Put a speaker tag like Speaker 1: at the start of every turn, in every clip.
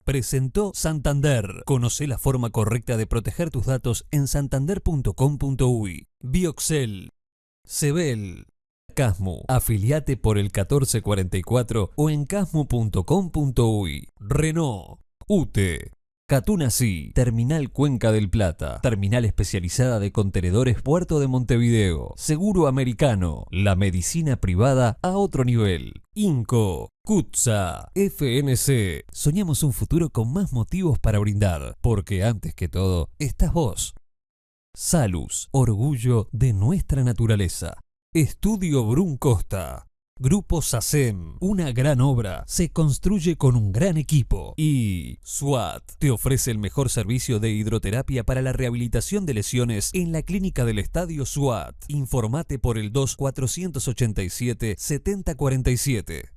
Speaker 1: Presentó Santander. Conoce la forma correcta de proteger tus datos en santander.com.uy. Bioxel. Sebel. Casmu. Afiliate por el 1444 o en casmu.com.uy. Renault. UTE. Catunasí. Terminal Cuenca del Plata. Terminal especializada de contenedores Puerto de Montevideo. Seguro Americano. La medicina privada a otro nivel. Inco. CUTSA. FNC. Soñamos un futuro con más motivos para brindar, porque antes que todo estás vos. Salus. Orgullo de nuestra naturaleza. Estudio Brun Costa. Grupo SACEM, una gran obra, se construye con un gran equipo. Y SWAT te ofrece el mejor servicio de hidroterapia para la rehabilitación de lesiones en la clínica del Estadio SWAT. Informate por el 2487-7047.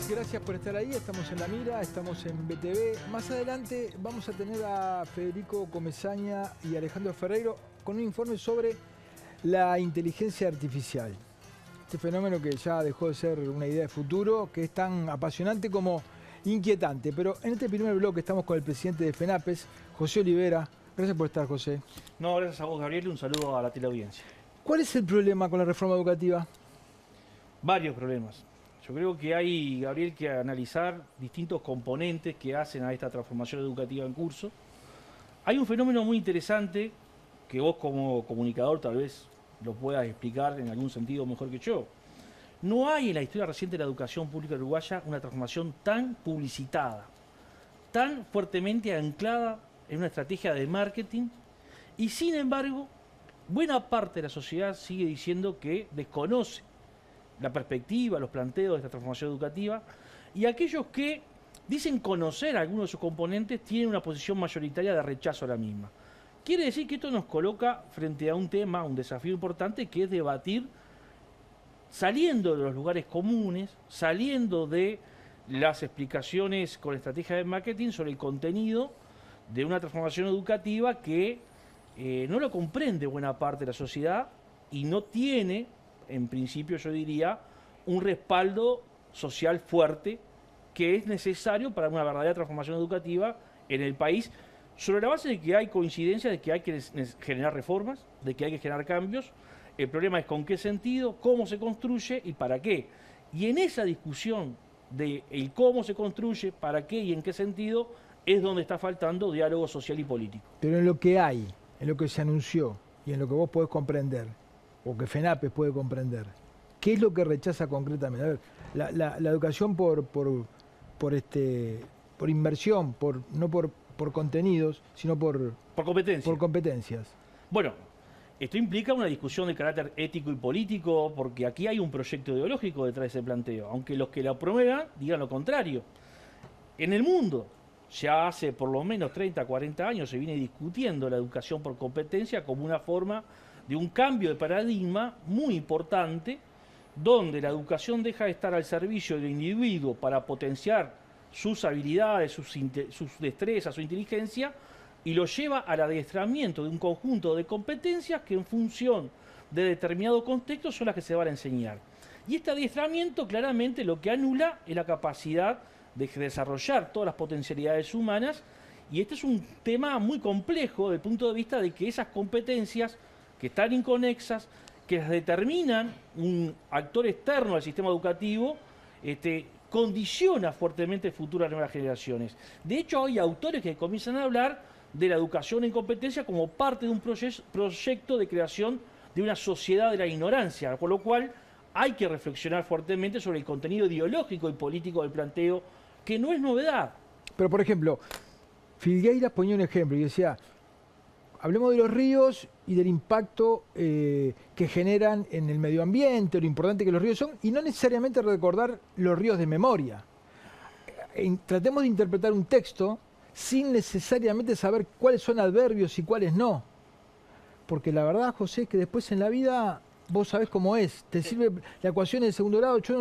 Speaker 2: Gracias por estar ahí, estamos en La Mira, estamos en BTV. Más adelante vamos a tener a Federico Comesaña y Alejandro Ferreiro con un informe sobre la inteligencia artificial. Este fenómeno que ya dejó de ser una idea de futuro, que es tan apasionante como inquietante. Pero en este primer bloque estamos con el presidente de FENAPES, José Olivera. Gracias por estar, José.
Speaker 3: No, gracias a vos, Gabriel, y un saludo a la teleaudiencia.
Speaker 2: ¿Cuál es el problema con la reforma educativa?
Speaker 3: Varios problemas. Yo creo que hay, Gabriel, que analizar distintos componentes que hacen a esta transformación educativa en curso. Hay un fenómeno muy interesante que vos como comunicador tal vez lo puedas explicar en algún sentido mejor que yo. No hay en la historia reciente de la educación pública uruguaya una transformación tan publicitada, tan fuertemente anclada en una estrategia de marketing y sin embargo buena parte de la sociedad sigue diciendo que desconoce la perspectiva, los planteos de esta transformación educativa, y aquellos que dicen conocer a algunos de sus componentes tienen una posición mayoritaria de rechazo a la misma. Quiere decir que esto nos coloca frente a un tema, un desafío importante, que es debatir saliendo de los lugares comunes, saliendo de las explicaciones con estrategia de marketing sobre el contenido de una transformación educativa que no lo comprende buena parte de la sociedad y no tiene, en principio yo diría, un respaldo social fuerte que es necesario para una verdadera transformación educativa en el país, sobre la base de que hay coincidencia de que hay que generar reformas, de que hay que generar cambios. El problema es con qué sentido, cómo se construye y para qué. Y en esa discusión de el cómo se construye, para qué y en qué sentido, es donde está faltando diálogo social y político.
Speaker 2: Pero en lo que hay, en lo que se anunció y en lo que vos podés comprender, o que FENAPES puede comprender, ¿qué es lo que rechaza concretamente? A ver, la educación por inversión, no por contenidos, sino por competencias.
Speaker 3: Bueno, esto implica una discusión de carácter ético y político, porque aquí hay un proyecto ideológico detrás de ese planteo, aunque los que la promuevan digan lo contrario. En el mundo, ya hace por lo menos 30, 40 años se viene discutiendo la educación por competencia como una forma de un cambio de paradigma muy importante, donde la educación deja de estar al servicio del individuo para potenciar sus habilidades, sus destrezas, su inteligencia, y lo lleva al adiestramiento de un conjunto de competencias que en función de determinado contexto son las que se van a enseñar. Y este adiestramiento claramente lo que anula es la capacidad de desarrollar todas las potencialidades humanas, y este es un tema muy complejo desde el punto de vista de que esas competencias que están inconexas, que las determinan un actor externo al sistema educativo, condiciona fuertemente el futuro de las nuevas generaciones. De hecho, hay autores que comienzan a hablar de la educación en competencia como parte de un proyecto de creación de una sociedad de la ignorancia, por lo cual hay que reflexionar fuertemente sobre el contenido ideológico y político del planteo, que no es novedad.
Speaker 2: Pero, por ejemplo, Filgueiras ponía un ejemplo y decía, hablemos de los ríos y del impacto que generan en el medio ambiente, lo importante que los ríos son, y no necesariamente recordar los ríos de memoria. Tratemos de interpretar un texto sin necesariamente saber cuáles son adverbios y cuáles no. Porque la verdad, José, es que después en la vida vos sabés cómo es. Te sirve la ecuación de segundo grado, yo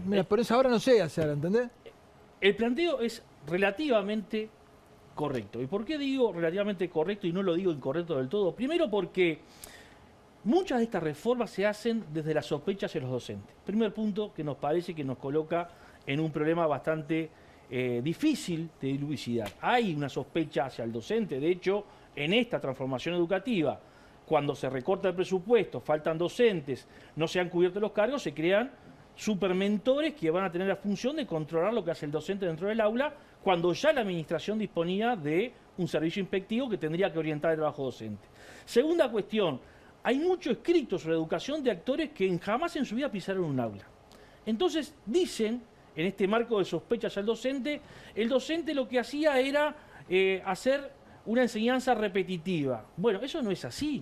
Speaker 2: me la pones ahora, no sé hacer, ¿entendés?
Speaker 3: El planteo es relativamente correcto. ¿Y por qué digo relativamente correcto y no lo digo incorrecto del todo? Primero porque muchas de estas reformas se hacen desde la sospecha hacia los docentes. Primer punto que nos parece que nos coloca en un problema bastante difícil de dilucidar. Hay una sospecha hacia el docente. De hecho, en esta transformación educativa, cuando se recorta el presupuesto, faltan docentes, no se han cubierto los cargos, se crean supermentores que van a tener la función de controlar lo que hace el docente dentro del aula, cuando ya la administración disponía de un servicio inspectivo que tendría que orientar el trabajo docente. Segunda cuestión, hay mucho escrito sobre educación de actores que jamás en su vida pisaron un aula. Entonces dicen, en este marco de sospechas al docente, el docente lo que hacía era hacer una enseñanza repetitiva. Bueno, eso no es así,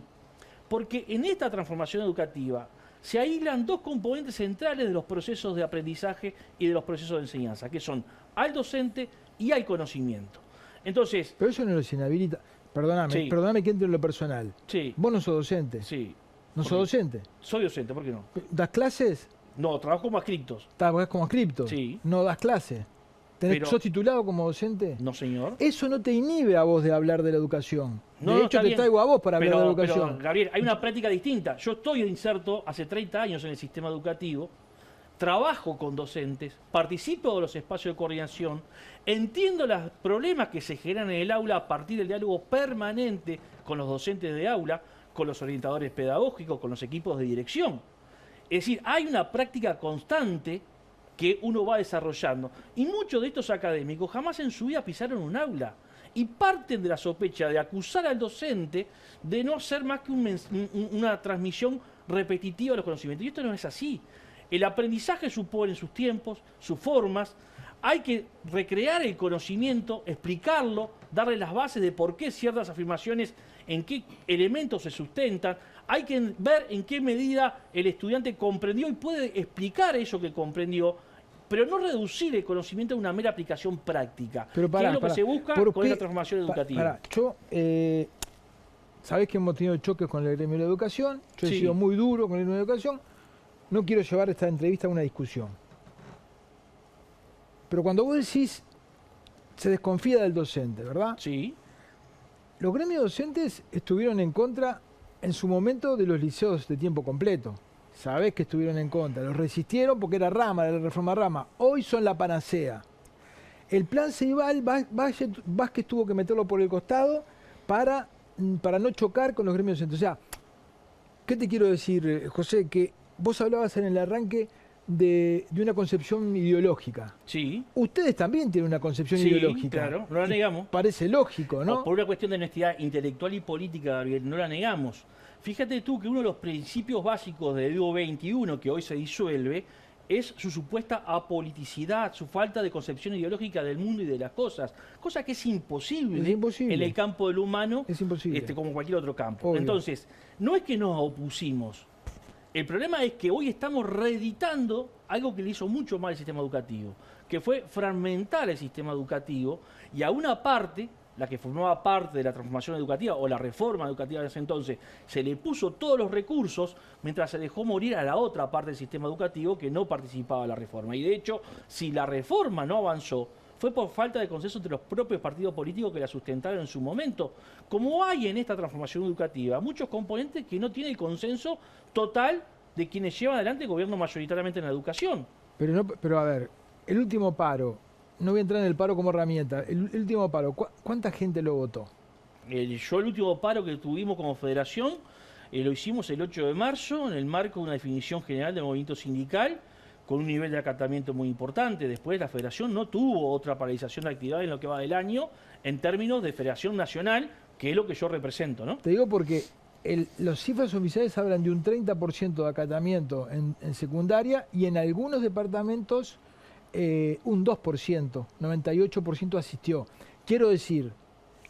Speaker 3: porque en esta transformación educativa se aíslan dos componentes centrales de los procesos de aprendizaje y de los procesos de enseñanza, que son al docente y al conocimiento. Entonces,
Speaker 2: pero eso no los inhabilita. Perdóname que entre en lo personal.
Speaker 3: Sí.
Speaker 2: Vos no sos docente.
Speaker 3: Sí.
Speaker 2: ¿No sos docente?
Speaker 3: Soy docente, ¿por qué no?
Speaker 2: ¿Das clases?
Speaker 3: No, trabajo como adscriptos.
Speaker 2: Estás como adscripto.
Speaker 3: Sí.
Speaker 2: No das clases. ¿Sos titulado como docente?
Speaker 3: No, señor.
Speaker 2: Eso no te inhibe a vos de hablar de la educación.
Speaker 3: No,
Speaker 2: de hecho, te traigo a vos para hablar de la educación.
Speaker 3: Pero, Gabriel, hay una práctica distinta. Yo estoy inserto hace 30 años en el sistema educativo, trabajo con docentes, participo de los espacios de coordinación, entiendo los problemas que se generan en el aula a partir del diálogo permanente con los docentes de aula, con los orientadores pedagógicos, con los equipos de dirección. Es decir, hay una práctica constante que uno va desarrollando. Y muchos de estos académicos jamás en su vida pisaron un aula. Y parten de la sospecha de acusar al docente de no ser más que una transmisión repetitiva de los conocimientos. Y esto no es así. El aprendizaje supone sus tiempos, sus formas. Hay que recrear el conocimiento, explicarlo, darle las bases de por qué ciertas afirmaciones, en qué elementos se sustentan. Hay que ver en qué medida el estudiante comprendió y puede explicar eso que comprendió, pero no reducir el conocimiento a una mera aplicación práctica.
Speaker 2: Pero
Speaker 3: que es lo que se busca con esta transformación educativa.
Speaker 2: Sabés que hemos tenido choques con el gremio de la educación. Yo he sido muy duro con el gremio de la educación. No quiero llevar esta entrevista a una discusión. Pero cuando vos decís, se desconfía del docente, ¿verdad?
Speaker 3: Sí.
Speaker 2: Los gremios docentes estuvieron en contra en su momento de los liceos de tiempo completo. Sabés que estuvieron en contra. Los resistieron porque era rama, era la reforma rama. Hoy son la panacea. El plan Ceibal, Vázquez tuvo que meterlo por el costado para no chocar con los gremios docentes. O sea, ¿qué te quiero decir, José? Que vos hablabas en el arranque de una concepción ideológica.
Speaker 3: Sí.
Speaker 2: Ustedes también tienen una concepción ideológica.
Speaker 3: Claro, no la negamos.
Speaker 2: Parece lógico, ¿no?
Speaker 3: Por una cuestión de honestidad intelectual y política, Gabriel, no la negamos. Fíjate tú que uno de los principios básicos del Evo 21, que hoy se disuelve, es su supuesta apoliticidad, su falta de concepción ideológica del mundo y de las cosas, cosa que es imposible, en el campo del humano,
Speaker 2: es imposible.
Speaker 3: Como cualquier otro campo.
Speaker 2: Obvio.
Speaker 3: Entonces, no es que nos opusimos, el problema es que hoy estamos reeditando algo que le hizo mucho mal al sistema educativo, que fue fragmentar el sistema educativo y a una parte, la que formaba parte de la transformación educativa o la reforma educativa de ese entonces, se le puso todos los recursos mientras se dejó morir a la otra parte del sistema educativo que no participaba de la reforma. Y de hecho, si la reforma no avanzó, fue por falta de consenso entre los propios partidos políticos que la sustentaron en su momento. Como hay en esta transformación educativa muchos componentes que no tienen el consenso total de quienes llevan adelante el gobierno mayoritariamente en la educación.
Speaker 2: Pero a ver, el último paro, no voy a entrar en el paro como herramienta, el último paro, ¿cuánta gente lo votó?
Speaker 3: El último paro que tuvimos como federación lo hicimos el 8 de marzo en el marco de una definición general del movimiento sindical, con un nivel de acatamiento muy importante. Después la federación no tuvo otra paralización de actividad en lo que va del año en términos de federación nacional, que es lo que yo represento, ¿no?
Speaker 2: Te digo porque los cifras oficiales hablan de un 30% de acatamiento en secundaria y en algunos departamentos un 2%, 98% asistió. Quiero decir,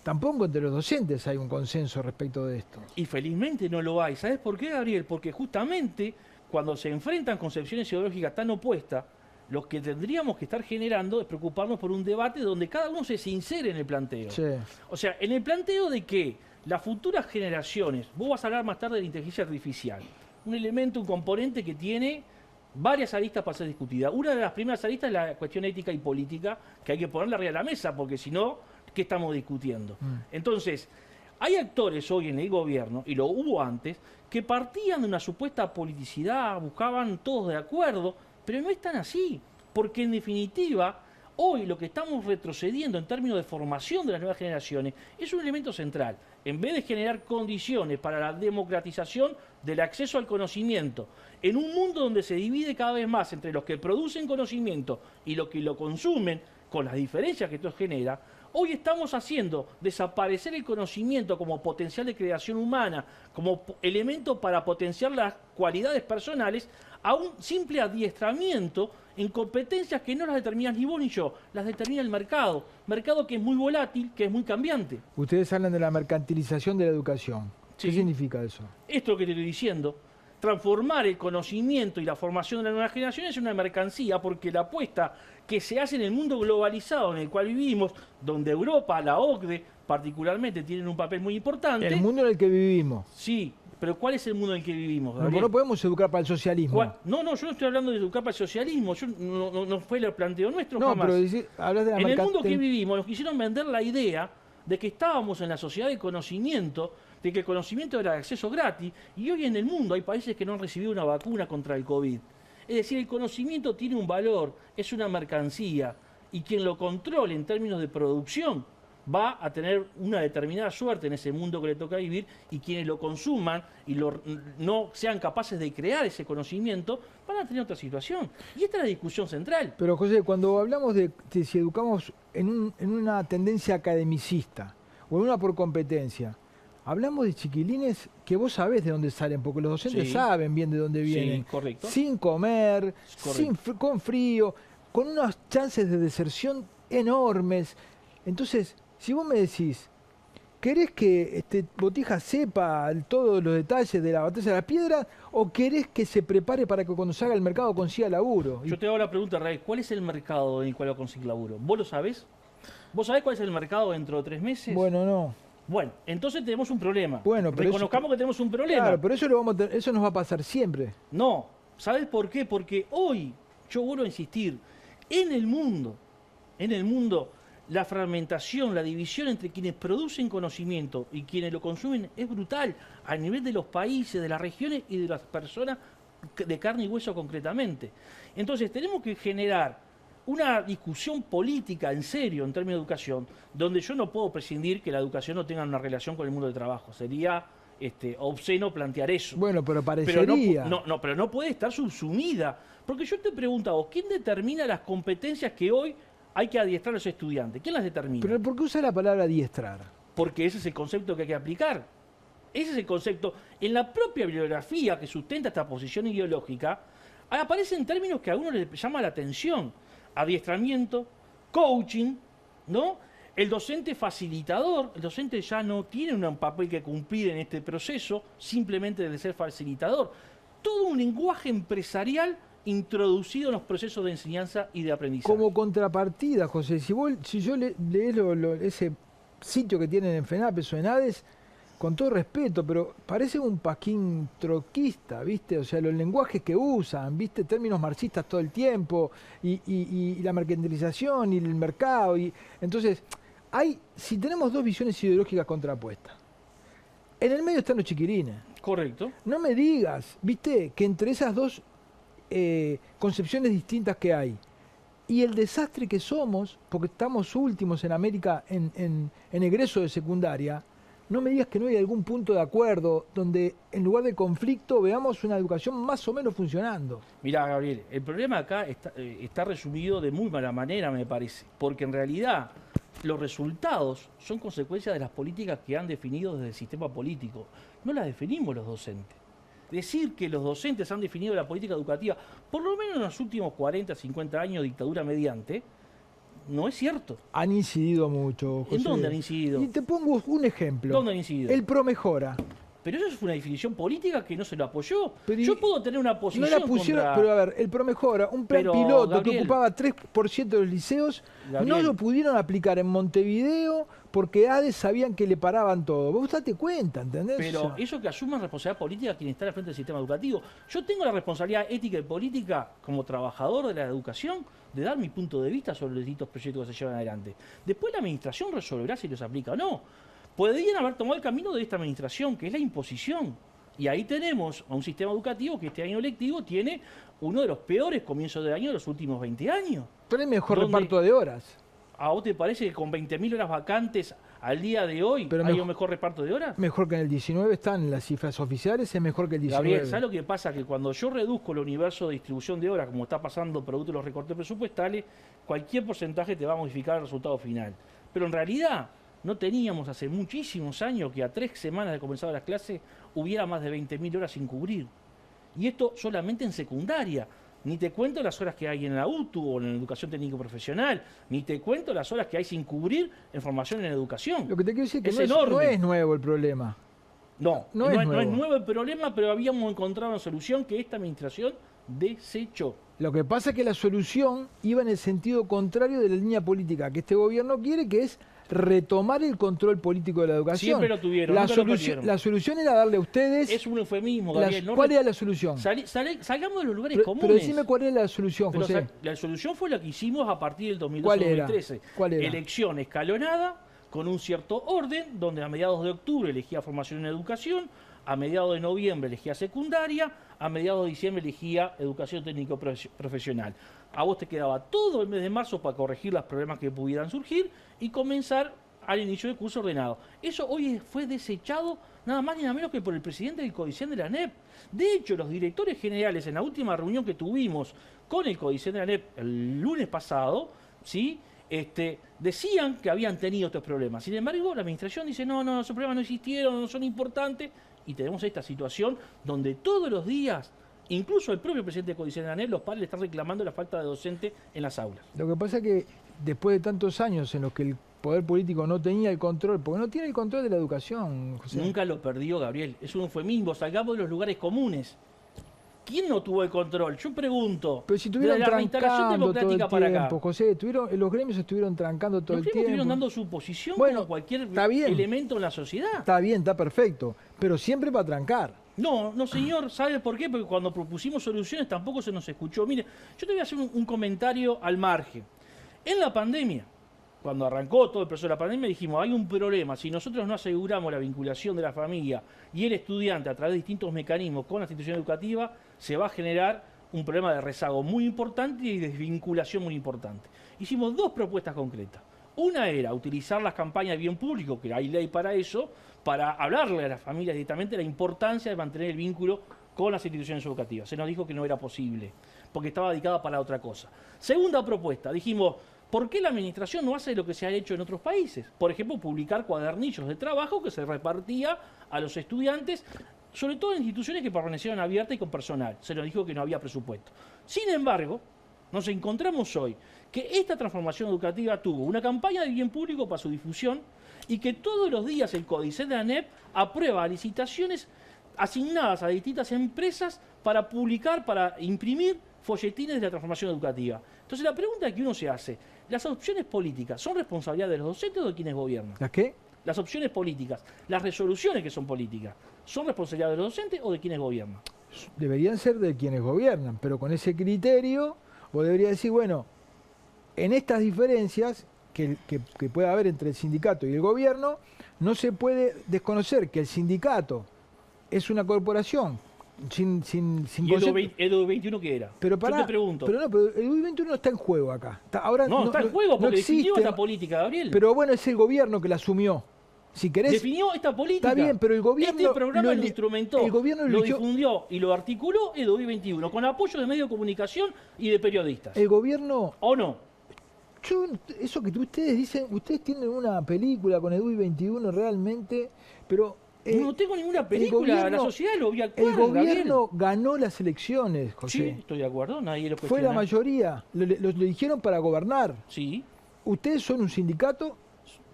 Speaker 2: tampoco entre los docentes hay un consenso respecto de esto.
Speaker 3: Y felizmente no lo hay. ¿Sabes por qué, Gabriel? Porque justamente cuando se enfrentan concepciones ideológicas tan opuestas, lo que tendríamos que estar generando es preocuparnos por un debate donde cada uno se sincere en el planteo.
Speaker 2: Sí.
Speaker 3: O sea, en el planteo de que las futuras generaciones, vos vas a hablar más tarde de la inteligencia artificial. un elemento, un componente que tiene varias aristas para ser discutida. Una de las primeras aristas es la cuestión ética y política, que hay que ponerla arriba de la mesa, porque si no, ¿qué estamos discutiendo? Entonces, hay actores hoy en el gobierno, y lo hubo antes, que partían de una supuesta politicidad, buscaban todos de acuerdo, pero no es tan así, porque en definitiva, hoy lo que estamos retrocediendo en términos de formación de las nuevas generaciones es un elemento central. En vez de generar condiciones para la democratización del acceso al conocimiento, en un mundo donde se divide cada vez más entre los que producen conocimiento y los que lo consumen, con las diferencias que esto genera, hoy estamos haciendo desaparecer el conocimiento como potencial de creación humana, como elemento para potenciar las cualidades personales, a un simple adiestramiento en competencias que no las determinas ni vos ni yo, las determina el mercado que es muy volátil, que es muy cambiante.
Speaker 2: Ustedes hablan de la mercantilización de la educación. ¿Qué significa eso?
Speaker 3: Esto que te estoy diciendo, transformar el conocimiento y la formación de las nuevas generaciones en una mercancía, porque la apuesta que se hace en el mundo globalizado en el cual vivimos, donde Europa, la OCDE particularmente, tienen un papel muy importante.
Speaker 2: El mundo en el que vivimos.
Speaker 3: Sí, pero ¿cuál es el mundo en el que vivimos,
Speaker 2: No, no podemos educar para el socialismo.
Speaker 3: No, yo no estoy hablando de educar para el socialismo, no fue el planteo nuestro jamás.
Speaker 2: Pero hablas de la
Speaker 3: en el mundo que vivimos nos quisieron vender la idea de que estábamos en la sociedad de conocimiento, de que el conocimiento era de acceso gratis, y hoy en el mundo hay países que no han recibido una vacuna contra el COVID. Es decir, el conocimiento tiene un valor, es una mercancía, y quien lo controle en términos de producción va a tener una determinada suerte en ese mundo que le toca vivir, y quienes lo consuman y no sean capaces de crear ese conocimiento van a tener otra situación. Y esta es la discusión central.
Speaker 2: Pero José, cuando hablamos de si educamos en una tendencia academicista o en una por competencia, hablamos de chiquilines que vos sabés de dónde salen, porque los docentes saben bien de dónde vienen.
Speaker 3: Sí, correcto.
Speaker 2: Sin comer, con frío, con unas chances de deserción enormes. Entonces, si vos me decís, ¿querés que Botija sepa todos los detalles de la batalla de las piedras o querés que se prepare para que cuando salga al mercado consiga laburo?
Speaker 3: Yo te hago la pregunta, Ray, ¿cuál es el mercado en el cual va a conseguir laburo? ¿Vos lo sabés? ¿Vos sabés cuál es el mercado dentro de 3 meses?
Speaker 2: Bueno, no.
Speaker 3: Bueno, entonces tenemos un problema.
Speaker 2: Bueno, pero
Speaker 3: reconozcamos que tenemos un problema.
Speaker 2: Claro, pero eso nos va a pasar siempre.
Speaker 3: No, ¿sabés por qué? Porque hoy, yo vuelvo a insistir, en el mundo, la fragmentación, la división entre quienes producen conocimiento y quienes lo consumen es brutal a nivel de los países, de las regiones y de las personas de carne y hueso concretamente. Entonces tenemos que generar una discusión política en serio en términos de educación, donde yo no puedo prescindir que la educación no tenga una relación con el mundo del trabajo. Sería obsceno plantear eso.
Speaker 2: Bueno, pero parecería.
Speaker 3: Pero no puede estar subsumida. Porque yo te pregunto a vos, ¿quién determina las competencias que hoy hay que adiestrar a los estudiantes? ¿Quién las determina?
Speaker 2: ¿Pero por qué usa la palabra adiestrar?
Speaker 3: Porque ese es el concepto que hay que aplicar. Ese es el concepto. En la propia bibliografía que sustenta esta posición ideológica, aparecen términos que a uno le llama la atención. Adiestramiento, coaching, ¿no? El docente facilitador, el docente ya no tiene un papel que cumplir en este proceso, simplemente de ser facilitador. Todo un lenguaje empresarial introducido en los procesos de enseñanza y de aprendizaje.
Speaker 2: Como contrapartida, José, si yo lees ese sitio que tienen en FENAPES o en ADES, con todo respeto, pero parece un pasquín troquista, ¿viste? O sea, los lenguajes que usan, ¿viste? Términos marxistas todo el tiempo, y la mercantilización, y el mercado. Entonces, si tenemos dos visiones ideológicas contrapuestas, en el medio están los chiquirines.
Speaker 3: Correcto.
Speaker 2: No me digas, ¿viste? Que entre esas dos concepciones distintas que hay, y el desastre que somos, porque estamos últimos en América en egreso de secundaria, no me digas que no hay algún punto de acuerdo donde en lugar de conflicto veamos una educación más o menos funcionando.
Speaker 3: Mirá, Gabriel, el problema acá está resumido de muy mala manera, me parece, porque en realidad los resultados son consecuencia de las políticas que han definido desde el sistema político. No las definimos los docentes. Decir que los docentes han definido la política educativa, por lo menos en los últimos 40, 50 años, dictadura mediante, no es cierto.
Speaker 2: Han incidido mucho, José.
Speaker 3: ¿En dónde han incidido?
Speaker 2: Y te pongo un ejemplo.
Speaker 3: ¿Dónde han incidido?
Speaker 2: El ProMejora.
Speaker 3: Pero eso fue una definición política que no se lo apoyó.
Speaker 2: Pero
Speaker 3: yo puedo tener una posición
Speaker 2: no la pusieron,
Speaker 3: contra...
Speaker 2: pero a ver, el Promejora, un plan
Speaker 3: Pero,
Speaker 2: piloto
Speaker 3: Gabriel,
Speaker 2: que ocupaba 3% de los liceos, no
Speaker 3: Gabriel.
Speaker 2: lo pudieron aplicar en Montevideo porque ADES sabían que le paraban todo. Vos date cuenta, ¿entendés?
Speaker 3: Pero eso que asuman responsabilidad política quien está al frente del sistema educativo. Yo tengo la responsabilidad ética y política como trabajador de la educación de dar mi punto de vista sobre los distintos proyectos que se llevan adelante. Después la administración resolverá si los aplica o no. Podrían haber tomado el camino de esta administración, que es la imposición. Y ahí tenemos a un sistema educativo que este año lectivo tiene uno de los peores comienzos de año de los últimos 20 años.
Speaker 2: Pero hay mejor
Speaker 3: ¿Dónde?
Speaker 2: reparto de horas.
Speaker 3: ¿A vos te parece que con 20.000 horas vacantes al día de hoy
Speaker 2: Pero
Speaker 3: hay un mejor reparto de horas?
Speaker 2: Mejor que en el 19 están las cifras oficiales, es mejor que el 19.
Speaker 3: Gabriel, ¿sabes lo que pasa? Que cuando yo reduzco el universo de distribución de horas, como está pasando producto de los recortes presupuestales, cualquier porcentaje te va a modificar el resultado final. Pero en realidad no teníamos hace muchísimos años que a 3 semanas de comenzar las clases hubiera más de 20.000 horas sin cubrir. Y esto solamente en secundaria. Ni te cuento las horas que hay en la UTU o en la educación técnico profesional, ni te cuento las horas que hay sin cubrir en formación en educación.
Speaker 2: Lo que te quiero decir es que
Speaker 3: Es
Speaker 2: no
Speaker 3: enorme.
Speaker 2: es nuevo el problema.
Speaker 3: No
Speaker 2: No es nuevo.
Speaker 3: es nuevo el problema, pero habíamos encontrado una solución que esta administración desechó.
Speaker 2: Lo que pasa es que la solución iba en el sentido contrario de la línea política que este gobierno quiere, que es retomar el control político de la educación.
Speaker 3: Siempre lo tuvieron,
Speaker 2: La
Speaker 3: nunca lo
Speaker 2: solución,
Speaker 3: perdieron.
Speaker 2: la solución era darle a ustedes...
Speaker 3: Es un eufemismo,
Speaker 2: las-
Speaker 3: Gabriel.
Speaker 2: ¿Cuál era la solución?
Speaker 3: Salgamos de los lugares
Speaker 2: Pero
Speaker 3: comunes.
Speaker 2: decime cuál era la solución,
Speaker 3: Pero,
Speaker 2: José.
Speaker 3: la solución fue la que hicimos a partir del
Speaker 2: ¿Cuál era?
Speaker 3: 2012-2013.
Speaker 2: ¿Cuál era?
Speaker 3: Elección escalonada, con un cierto orden, donde a mediados de octubre elegía formación en educación, a mediados de noviembre elegía secundaria, a mediados de diciembre elegía educación técnico profesional. A vos te quedaba todo el mes de marzo para corregir los problemas que pudieran surgir y comenzar al inicio del curso ordenado. Eso hoy fue desechado nada más ni nada menos que por el presidente del Codicen de la ANEP. De hecho, los directores generales en la última reunión que tuvimos con el Codicen de la ANEP el lunes pasado, ¿sí? Decían que habían tenido estos problemas. Sin embargo, la administración dice, no, esos problemas no existieron, no son importantes, y tenemos esta situación donde todos los días, incluso el propio presidente del Codicen de la ANEP, los padres le están reclamando la falta de docente en las aulas.
Speaker 2: Lo que pasa es que después de tantos años en los que el poder político no tenía el control, porque no tiene el control de la educación, José.
Speaker 3: Nunca lo perdió, Gabriel. Es un eufemismo. Salgamos de los lugares comunes. ¿Quién no tuvo el control? Yo pregunto.
Speaker 2: Pero si estuvieron
Speaker 3: de la reinstalación
Speaker 2: trancando todo el
Speaker 3: democrática para acá.
Speaker 2: tiempo, José, los gremios estuvieron trancando todo
Speaker 3: Los
Speaker 2: el
Speaker 3: gremios
Speaker 2: tiempo.
Speaker 3: estuvieron dando su posición
Speaker 2: Bueno,
Speaker 3: como cualquier
Speaker 2: está bien.
Speaker 3: elemento en la sociedad.
Speaker 2: Está bien, está perfecto, pero siempre para trancar.
Speaker 3: No, señor, ¿sabe por qué? Porque cuando propusimos soluciones tampoco se nos escuchó. Mire, yo te voy a hacer un comentario al margen. En la pandemia, cuando arrancó todo el proceso de la pandemia, dijimos, hay un problema. Si nosotros no aseguramos la vinculación de la familia y el estudiante a través de distintos mecanismos con la institución educativa, se va a generar un problema de rezago muy importante y de desvinculación muy importante. Hicimos 2 propuestas concretas. Una era utilizar las campañas de bien público, que hay ley para eso, para hablarle a las familias directamente de la importancia de mantener el vínculo con las instituciones educativas. Se nos dijo que no era posible, porque estaba dedicada para otra cosa. Segunda propuesta, dijimos, ¿por qué la administración no hace lo que se ha hecho en otros países? Por ejemplo, publicar cuadernillos de trabajo que se repartía a los estudiantes, sobre todo en instituciones que permanecieron abiertas y con personal. Se nos dijo que no había presupuesto. Sin embargo, nos encontramos hoy que esta transformación educativa tuvo una campaña de bien público para su difusión y que todos los días el Códice de ANEP aprueba licitaciones asignadas a distintas empresas para publicar, para imprimir folletines de la transformación educativa. Entonces la pregunta que uno se hace, ¿las opciones políticas son responsabilidad de los docentes o de quienes gobiernan?
Speaker 2: ¿Las qué?
Speaker 3: Las opciones políticas, las resoluciones que son políticas, ¿son responsabilidad de los docentes o de quienes gobiernan?
Speaker 2: Deberían ser de quienes gobiernan, pero con ese criterio, vos deberías decir, bueno, en estas diferencias que puede haber entre el sindicato y el gobierno, no se puede desconocer que el sindicato es una corporación sin
Speaker 3: ¿Y el 21 qué era?
Speaker 2: Pero
Speaker 3: yo te pregunto.
Speaker 2: Pero el U21 no está en juego acá. Ahora
Speaker 3: no está en juego porque definió
Speaker 2: existe,
Speaker 3: esta política, Gabriel.
Speaker 2: Pero bueno, es el gobierno que la asumió. Si querés,
Speaker 3: definió esta política.
Speaker 2: Está bien, pero el gobierno
Speaker 3: este programa lo instrumentó,
Speaker 2: el gobierno
Speaker 3: lo difundió y lo articuló el 2021 con apoyo de medios de comunicación y de periodistas.
Speaker 2: El gobierno...
Speaker 3: ¿O no?
Speaker 2: Eso que ustedes dicen, ustedes tienen una película con el U21 realmente, pero...
Speaker 3: no tengo ninguna película, la sociedad lo vio actuar,
Speaker 2: el gobierno
Speaker 3: Gabriel.
Speaker 2: ganó las elecciones, José.
Speaker 3: Sí, estoy de acuerdo, nadie lo cuestiona.
Speaker 2: Fue la mayoría, lo eligieron para gobernar.
Speaker 3: Sí.
Speaker 2: Ustedes son un sindicato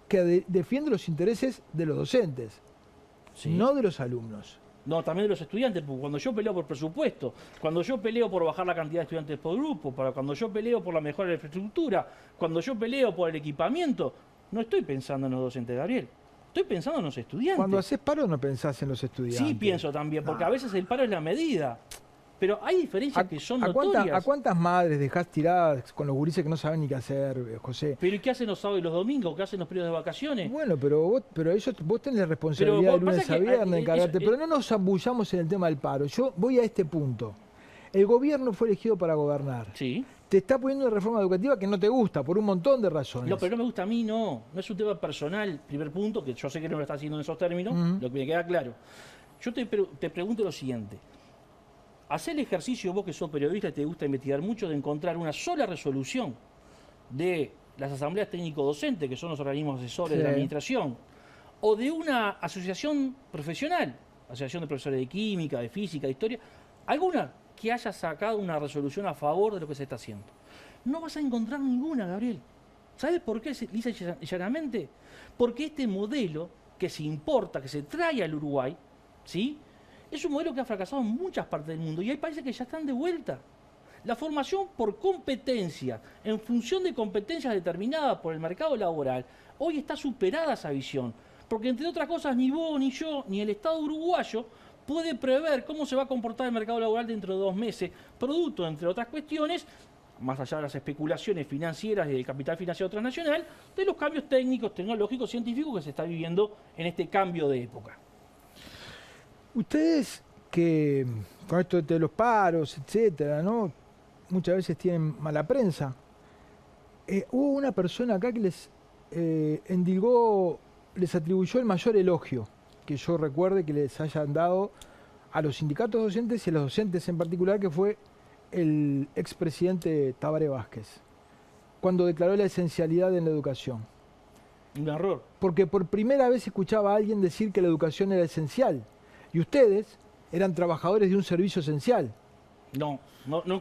Speaker 2: que defiende los intereses de los docentes.
Speaker 3: Sí.
Speaker 2: no de los alumnos.
Speaker 3: No, también de los estudiantes, porque cuando yo peleo por presupuesto, cuando yo peleo por bajar la cantidad de estudiantes por grupo, cuando yo peleo por la mejora de la infraestructura, cuando yo peleo por el equipamiento, no estoy pensando en los docentes, Gabriel. Estoy pensando en los estudiantes.
Speaker 2: Cuando haces paro no pensás en los estudiantes.
Speaker 3: Sí pienso también, porque a veces el paro es la medida. Pero hay diferencias que son
Speaker 2: ¿A
Speaker 3: notorias.
Speaker 2: cuántas madres dejás tiradas con los gurises que no saben ni qué hacer, José?
Speaker 3: ¿Pero y qué hacen los sábados y los domingos? ¿Qué hacen los periodos de vacaciones?
Speaker 2: Bueno, pero vos tenés la responsabilidad de lunes a viernes de encargarte. Pero no nos zambullamos en el tema del paro. Yo voy a este punto. El gobierno fue elegido para gobernar.
Speaker 3: Sí.
Speaker 2: Te está poniendo una reforma educativa que no te gusta por un montón de razones.
Speaker 3: No, pero no me gusta a mí, no. No es un tema personal, primer punto, que yo sé que no lo está haciendo en esos términos, lo que me queda claro. Yo te pregunto lo siguiente. Hacé el ejercicio, vos que sos periodista y te gusta investigar mucho, de encontrar una sola resolución de las asambleas técnico-docentes, que son los organismos asesores de la administración, o de una asociación profesional, asociación de profesores de química, de física, de historia, alguna que haya sacado una resolución a favor de lo que se está haciendo. No vas a encontrar ninguna, Gabriel. ¿Sabes por qué, lisa y llanamente? Porque este modelo que se importa, que se trae al Uruguay, ¿sí?, es un modelo que ha fracasado en muchas partes del mundo y hay países que ya están de vuelta. La formación por competencia, en función de competencias determinadas por el mercado laboral, hoy está superada esa visión. Porque entre otras cosas, ni vos, ni yo, ni el Estado uruguayo puede prever cómo se va a comportar el mercado laboral dentro de 2 meses, producto, entre otras cuestiones, más allá de las especulaciones financieras y del capital financiero transnacional, de los cambios técnicos, tecnológicos, científicos que se está viviendo en este cambio de época.
Speaker 2: Ustedes que con esto de los paros, etcétera, ¿no?, muchas veces tienen mala prensa. Hubo una persona acá que les endilgó, les atribuyó el mayor elogio que yo recuerde que les hayan dado a los sindicatos docentes y a los docentes en particular, que fue el expresidente Tabaré Vázquez, cuando declaró la esencialidad en la educación.
Speaker 3: Un error.
Speaker 2: Porque por primera vez escuchaba a alguien decir que la educación era esencial. Y ustedes eran trabajadores de un servicio esencial.
Speaker 3: No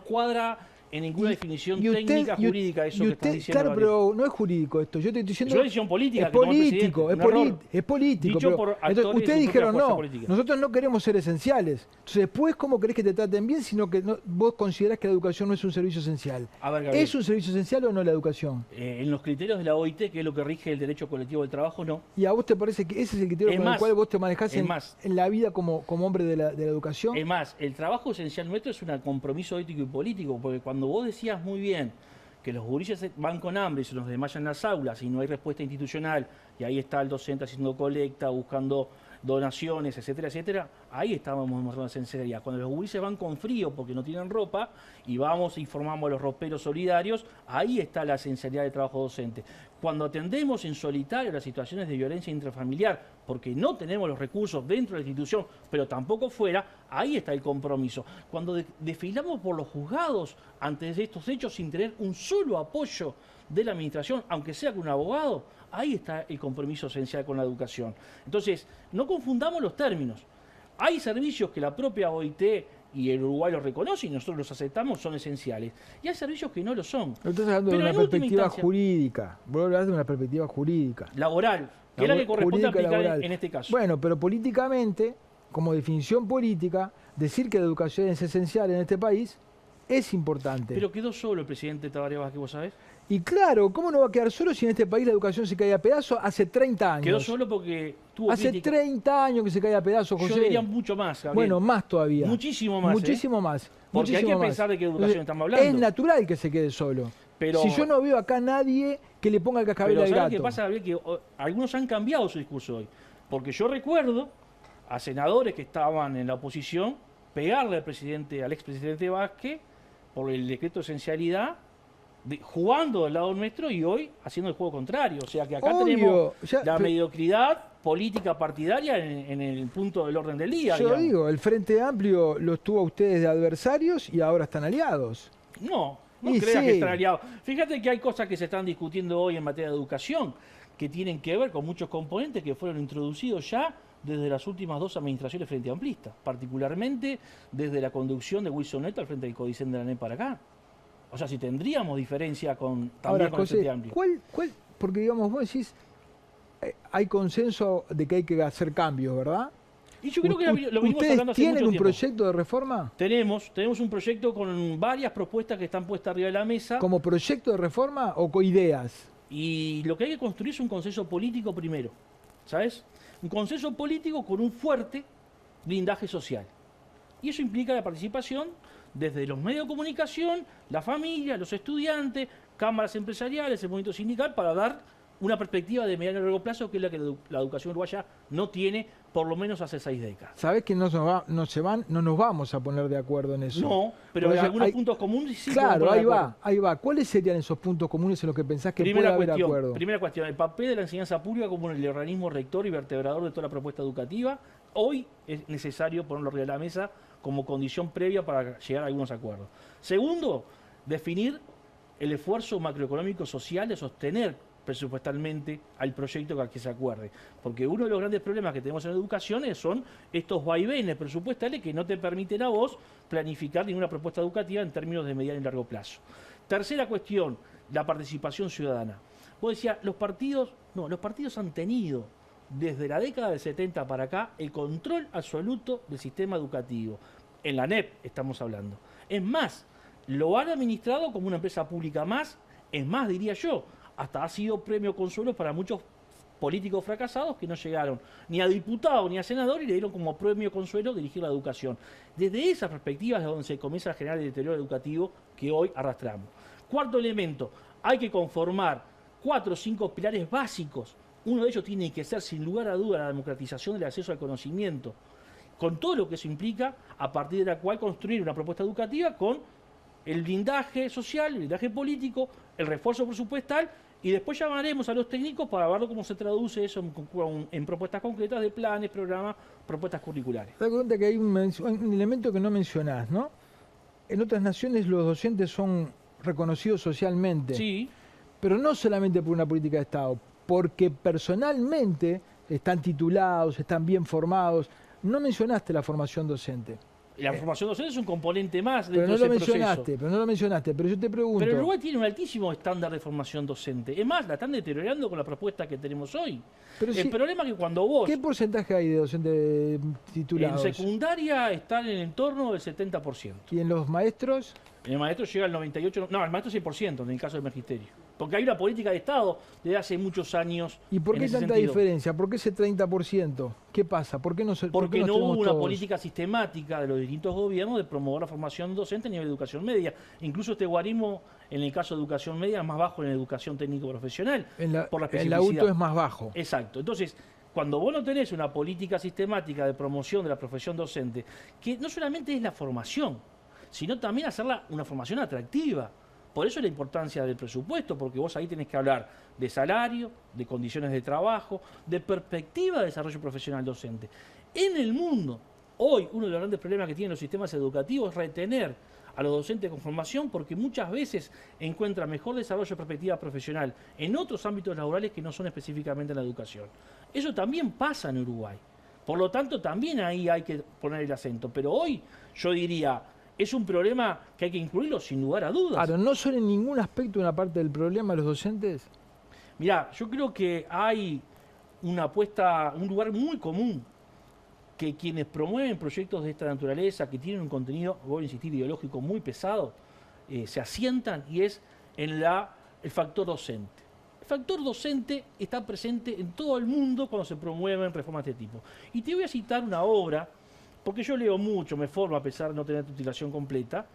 Speaker 3: cuadra en ninguna definición técnica, jurídica, eso que estás diciendo.
Speaker 2: Claro, pero no es jurídico esto. Yo te estoy diciendo.
Speaker 3: Es una decisión política.
Speaker 2: Es político, es político.
Speaker 3: Dicho por actores
Speaker 2: entonces, ustedes dijeron no,
Speaker 3: política. Nosotros
Speaker 2: no queremos ser esenciales. Entonces, después, ¿cómo querés que te traten bien si no que vos considerás que la educación no es un servicio esencial?
Speaker 3: A ver, Gabriel,
Speaker 2: ¿es un servicio esencial o no la educación?
Speaker 3: En los criterios de la OIT, que es lo que rige el derecho colectivo del trabajo, no.
Speaker 2: ¿Y a vos te parece que ese es el criterio con el cual vos te manejás en la vida como hombre de la educación?
Speaker 3: Es más, el trabajo esencial nuestro es un compromiso ético y político, porque cuando vos decías muy bien que los gurises van con hambre y se nos desmayan en las aulas y no hay respuesta institucional, y ahí está el docente haciendo colecta, buscando donaciones, etcétera, etcétera, ahí estábamos mostrando sinceridad. Cuando los gurises van con frío porque no tienen ropa y vamos e informamos a los roperos solidarios, ahí está la esencialidad del trabajo docente. Cuando atendemos en solitario las situaciones de violencia intrafamiliar, porque no tenemos los recursos dentro de la institución, pero tampoco fuera, ahí está el compromiso. Cuando desfilamos por los juzgados ante estos hechos sin tener un solo apoyo de la administración, aunque sea con un abogado, ahí está el compromiso esencial con la educación. Entonces, no confundamos los términos. Hay servicios que la propia OIT y el Uruguay los reconoce y nosotros los aceptamos, son esenciales. Y hay servicios que no lo son.
Speaker 2: No estás hablando de una perspectiva jurídica. Vos hablas de una perspectiva jurídica.
Speaker 3: Laboral, que es la que corresponde aplicar en este caso.
Speaker 2: Bueno, pero políticamente, como definición política, decir que la educación es esencial en este país es importante.
Speaker 3: Pero quedó solo el presidente Tabaré Vázquez, ¿vos sabés?
Speaker 2: Y claro, ¿cómo no va a quedar solo si en este país la educación se cae a pedazos hace 30 años?
Speaker 3: Quedó solo porque tuvo
Speaker 2: hace
Speaker 3: crítica.
Speaker 2: 30 años que se cae a pedazos, José.
Speaker 3: Yo diría mucho más, Gabriel.
Speaker 2: Bueno, más todavía.
Speaker 3: Muchísimo más.
Speaker 2: Muchísimo más.
Speaker 3: Porque
Speaker 2: muchísimo
Speaker 3: hay que
Speaker 2: más.
Speaker 3: pensar de qué educación estamos hablando.
Speaker 2: Es natural que se quede solo.
Speaker 3: Pero,
Speaker 2: si yo no veo acá a nadie que le ponga el cascabel al gato.
Speaker 3: ¿Sabes qué pasa, Gabriel? Que algunos han cambiado su discurso hoy. Porque yo recuerdo a senadores que estaban en la oposición pegarle al expresidente Vázquez por el decreto de esencialidad, jugando del lado nuestro y hoy haciendo el juego contrario. O sea que acá tenemos la mediocridad política partidaria en el punto del orden del día.
Speaker 2: Yo digo, el Frente Amplio los tuvo a ustedes de adversarios y ahora están aliados.
Speaker 3: No creas que están aliados. Fíjate que hay cosas que se están discutiendo hoy en materia de educación que tienen que ver con muchos componentes que fueron introducidos ya desde las últimas 2 administraciones frente amplistas, particularmente desde la conducción de Wilson Neto al frente del Codicen de la ANEP para acá. O sea, si tendríamos diferencia también
Speaker 2: ahora,
Speaker 3: con
Speaker 2: José,
Speaker 3: el Frente Amplio.
Speaker 2: Porque digamos, vos decís, hay consenso de que hay que hacer cambios, ¿verdad?
Speaker 3: Y yo creo que lo venimos
Speaker 2: ¿Ustedes
Speaker 3: hablando hace
Speaker 2: tienen
Speaker 3: mucho
Speaker 2: un
Speaker 3: tiempo.
Speaker 2: proyecto de reforma?
Speaker 3: Tenemos un proyecto con varias propuestas que están puestas arriba de la mesa.
Speaker 2: ¿Como proyecto de reforma o con ideas?
Speaker 3: Y lo que hay que construir es un consenso político primero, ¿sabes? Un consenso político con un fuerte blindaje social. Y eso implica la participación desde los medios de comunicación, la familia, los estudiantes, cámaras empresariales, el movimiento sindical, para dar una perspectiva de mediano y largo plazo, que es la que la educación uruguaya no tiene, por lo menos hace 6 décadas.
Speaker 2: ¿Sabés que no nos vamos a poner de acuerdo en eso?
Speaker 3: No, pero hay algunos puntos comunes sí.
Speaker 2: Claro, ahí va. ¿Cuáles serían esos puntos comunes en los que pensás que puede haber acuerdo?
Speaker 3: Primera cuestión, el papel de la enseñanza pública como el organismo rector y vertebrador de toda la propuesta educativa. Hoy es necesario ponerlo arriba de la mesa como condición previa para llegar a algunos acuerdos. Segundo, definir el esfuerzo macroeconómico social de sostener presupuestalmente al proyecto al que se acuerde. Porque uno de los grandes problemas que tenemos en la educación son estos vaivenes presupuestales que no te permiten a vos planificar ninguna propuesta educativa en términos de mediano y largo plazo. Tercera cuestión, la participación ciudadana. Vos decías, los partidos han tenido desde la década del 70 para acá el control absoluto del sistema educativo. En la NEP estamos hablando. Es más, lo han administrado como una empresa pública más, es más, diría yo, hasta ha sido premio consuelo para muchos políticos fracasados que no llegaron ni a diputado ni a senador y le dieron como premio consuelo dirigir la educación. Desde esa perspectiva es donde se comienza a generar el deterioro educativo que hoy arrastramos. Cuarto elemento, hay que conformar 4 o 5 pilares básicos. Uno de ellos tiene que ser, sin lugar a duda, la democratización del acceso al conocimiento, con todo lo que eso implica, a partir de la cual construir una propuesta educativa con el blindaje social, el blindaje político, el refuerzo presupuestal, y después llamaremos a los técnicos para ver cómo se traduce eso en propuestas concretas de planes, programas, propuestas curriculares.
Speaker 2: Te das cuenta que hay un elemento que no mencionás, ¿no? En otras naciones los docentes son reconocidos socialmente,
Speaker 3: Sí,
Speaker 2: pero no solamente por una política de Estado, porque personalmente están titulados, están bien formados. No mencionaste la formación docente.
Speaker 3: la formación docente es un componente más
Speaker 2: Pero
Speaker 3: dentro
Speaker 2: no
Speaker 3: de
Speaker 2: lo
Speaker 3: ese proceso.
Speaker 2: mencionaste, pero no lo mencionaste. Pero yo te pregunto.
Speaker 3: Pero Uruguay tiene un altísimo estándar de formación docente. Es más, la están deteriorando con la propuesta que tenemos hoy.
Speaker 2: Pero
Speaker 3: El
Speaker 2: si-
Speaker 3: problema es que cuando vos
Speaker 2: ¿Qué porcentaje hay de docentes titulados?
Speaker 3: en secundaria están en el entorno del 70%.
Speaker 2: ¿Y en los maestros?
Speaker 3: El maestro llega al 98%, no, el maestro 100% en el caso del magisterio. Porque hay una política de Estado desde hace muchos años.
Speaker 2: ¿Y por
Speaker 3: en
Speaker 2: qué
Speaker 3: ese
Speaker 2: tanta
Speaker 3: sentido.
Speaker 2: diferencia? ¿Por qué ese 30%? ¿Qué pasa? ¿Por qué no se
Speaker 3: Porque
Speaker 2: por qué
Speaker 3: no hubo
Speaker 2: tenemos
Speaker 3: una
Speaker 2: todos?
Speaker 3: política sistemática de los distintos gobiernos de promover la formación docente a nivel de educación media. Incluso este guarismo, en el caso de educación media, es más bajo en educación técnico-profesional.
Speaker 2: En la,
Speaker 3: por la
Speaker 2: el auto
Speaker 3: especificidad.
Speaker 2: es más bajo.
Speaker 3: Exacto. Entonces, cuando vos no tenés una política sistemática de promoción de la profesión docente, que no solamente es la formación, sino también hacerla una formación atractiva. Por eso la importancia del presupuesto, porque vos ahí tenés que hablar de salario, de condiciones de trabajo, de perspectiva de desarrollo profesional docente. En el mundo, hoy, uno de los grandes problemas que tienen los sistemas educativos es retener a los docentes con formación, porque muchas veces encuentran mejor desarrollo de perspectiva profesional en otros ámbitos laborales que no son específicamente en la educación. Eso también pasa en Uruguay. Por lo tanto, también ahí hay que poner el acento. Pero hoy, yo diría, es un problema que hay que incluirlo sin lugar a dudas.
Speaker 2: Ahora, ¿no son en ningún aspecto una parte del problema los docentes?
Speaker 3: Mirá, yo creo que hay una apuesta, un lugar muy común que quienes promueven proyectos de esta naturaleza, que tienen un contenido, voy a insistir, ideológico muy pesado, se asientan, y es en el factor docente. El factor docente está presente en todo el mundo cuando se promueven reformas de este tipo. Y te voy a citar una obra, porque yo leo mucho, me formo a pesar de no tener titulación completa,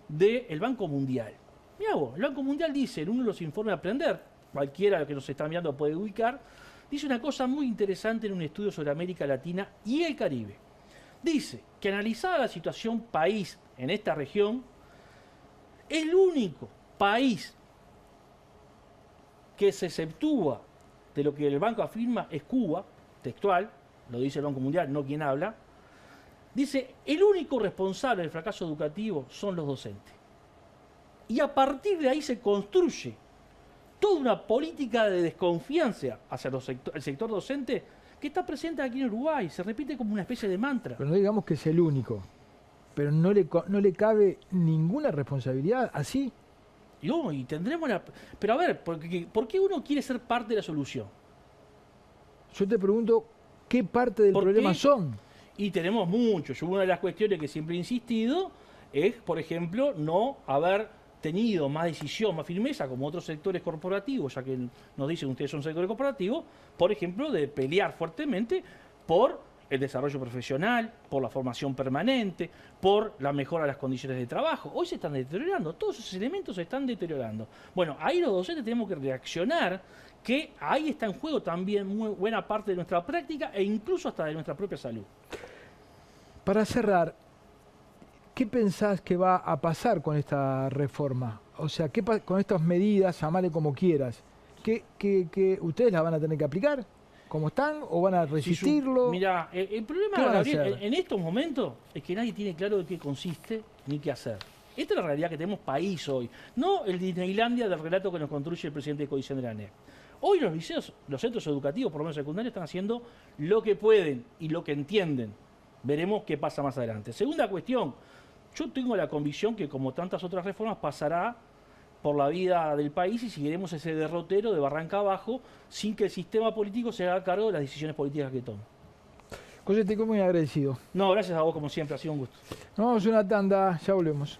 Speaker 3: del Banco Mundial. Mirá vos, el Banco Mundial dice en uno de los informes de Aprender, cualquiera que nos está mirando puede ubicar, dice una cosa muy interesante en un estudio sobre América Latina y el Caribe. Dice que analizada la situación país en esta región, el único país que se exceptúa de lo que el banco afirma es Cuba, textual, lo dice el Banco Mundial, no quien habla. Dice, el único responsable del fracaso educativo son los docentes. Y a partir de ahí se construye toda una política de desconfianza hacia el sector docente que está presente aquí en Uruguay. Se repite como una especie de mantra.
Speaker 2: Pero no digamos que es el único. Pero no le cabe ninguna responsabilidad así.
Speaker 3: Y, no, y tendremos la... Pero a ver, ¿por qué uno quiere ser parte de la solución?
Speaker 2: Yo te pregunto, ¿qué parte del
Speaker 3: ¿Por
Speaker 2: problema
Speaker 3: qué?
Speaker 2: son?
Speaker 3: Y tenemos muchos. Una de las cuestiones que siempre he insistido es, por ejemplo, no haber tenido más decisión, más firmeza, como otros sectores corporativos, ya que nos dicen ustedes son sectores corporativos, por ejemplo, de pelear fuertemente por el desarrollo profesional, por la formación permanente, por la mejora de las condiciones de trabajo. Hoy se están deteriorando, todos esos elementos se están deteriorando. Bueno, ahí los docentes tenemos que reaccionar, que ahí está en juego también muy buena parte de nuestra práctica e incluso hasta de nuestra propia salud.
Speaker 2: Para cerrar, ¿qué pensás que va a pasar con esta reforma? O sea, con estas medidas, llamale como quieras, ¿que ustedes las van a tener que aplicar? ¿Cómo están? ¿O van a resistirlo?
Speaker 3: Mira, el problema, Gabriel, en estos momentos es que nadie tiene claro de qué consiste ni qué hacer. Esta es la realidad que tenemos país hoy, no el Disneylandia del relato que nos construye el presidente de Codicen de la ANEP. Hoy los liceos, los centros educativos, por lo menos secundarios, están haciendo lo que pueden y lo que entienden. Veremos qué pasa más adelante. Segunda cuestión, yo tengo la convicción que, como tantas otras reformas, pasará por la vida del país y seguiremos ese derrotero de barranca abajo sin que el sistema político se haga cargo de las decisiones políticas que tome.
Speaker 2: José, te estoy muy agradecido.
Speaker 3: No, gracias a vos como siempre, ha sido un gusto.
Speaker 2: Nos vamos a una tanda, ya volvemos.